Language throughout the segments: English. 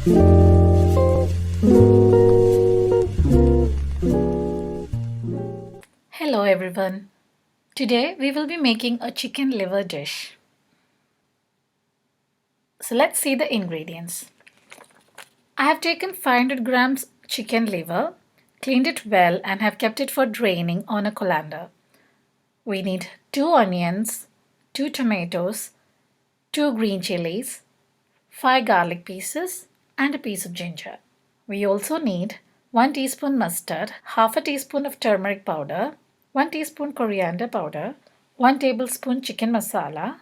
Hello everyone. Today we will be making a chicken liver dish. So let's see the ingredients. I have taken 500 grams chicken liver, cleaned it well and have kept it for draining on a colander. We need 2 onions, 2 tomatoes, 2 green chilies, 5 garlic pieces and a piece of ginger. We also need 1 teaspoon mustard, half a teaspoon of turmeric powder, 1 teaspoon coriander powder, 1 tablespoon chicken masala,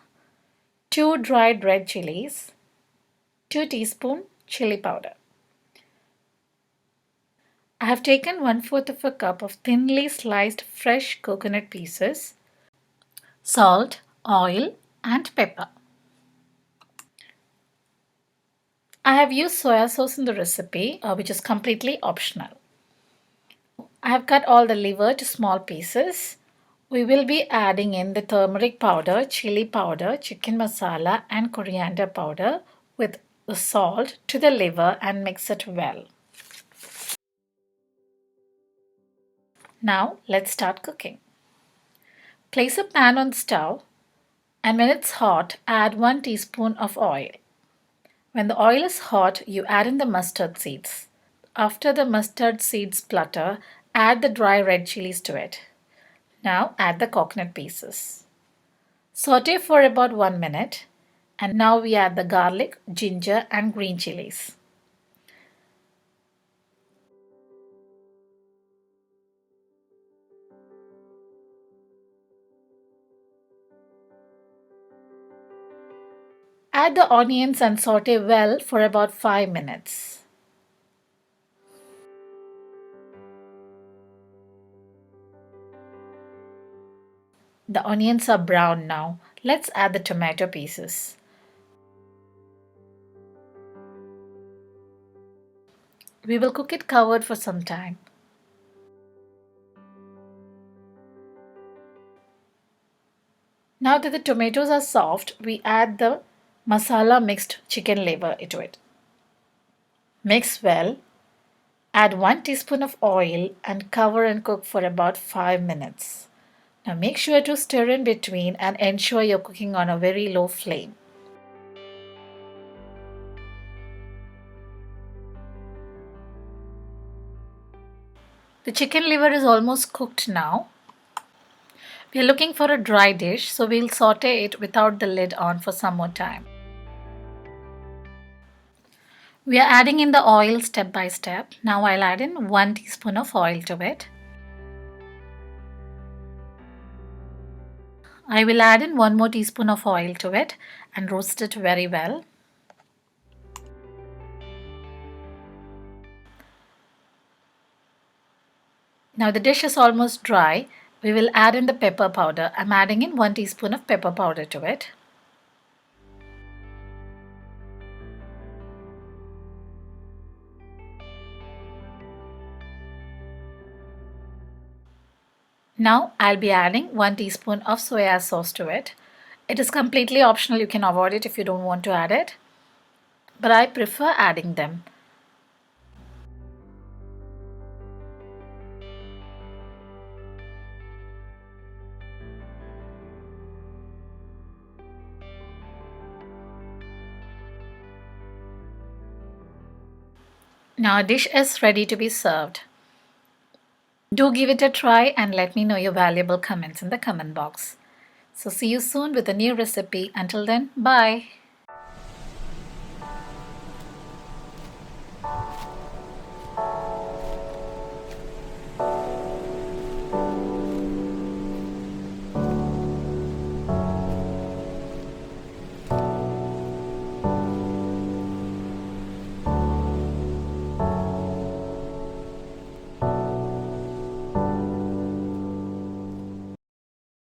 2 dried red chilies, 2 teaspoon chili powder. I have taken 1/4 of a cup of thinly sliced fresh coconut pieces, salt, oil and pepper. I have used soya sauce in the recipe, which is completely optional. I have cut all the liver to small pieces. We will be adding in the turmeric powder, chili powder, chicken masala and coriander powder with the salt to the liver and mix it well. Now let's start cooking. Place a pan on the stove and when it's hot, add 1 teaspoon of oil. When the oil is hot, you add in the mustard seeds. After the mustard seeds splutter, add the dry red chilies to it. Now add the coconut pieces. Saute for about 1 minute and now we add the garlic, ginger and green chilies. Add the onions and saute well for about 5 minutes. The onions are brown now. Let's add the tomato pieces. We will cook it covered for some time. Now that the tomatoes are soft, we add the masala mixed chicken liver into it. Mix well. Add 1 teaspoon of oil and cover and cook for about 5 minutes. Now make sure to stir in between and ensure you're cooking on a very low flame. The chicken liver is almost cooked now. We are looking for a dry dish, so we'll saute it without the lid on for some more time. We are adding in the oil step by step. Now I'll add in 1 teaspoon of oil to it. I will add in 1 more teaspoon of oil to it and roast it very well. Now the dish is almost dry. We will add in the pepper powder. I'm adding in 1 teaspoon of pepper powder to it. Now I'll be adding 1 teaspoon of soya sauce to it. It is completely optional, you can avoid it if you don't want to add it, but I prefer adding them. Now our dish is ready to be served. Do give it a try and let me know your valuable comments in the comment box. So see you soon with a new recipe. Until then, bye.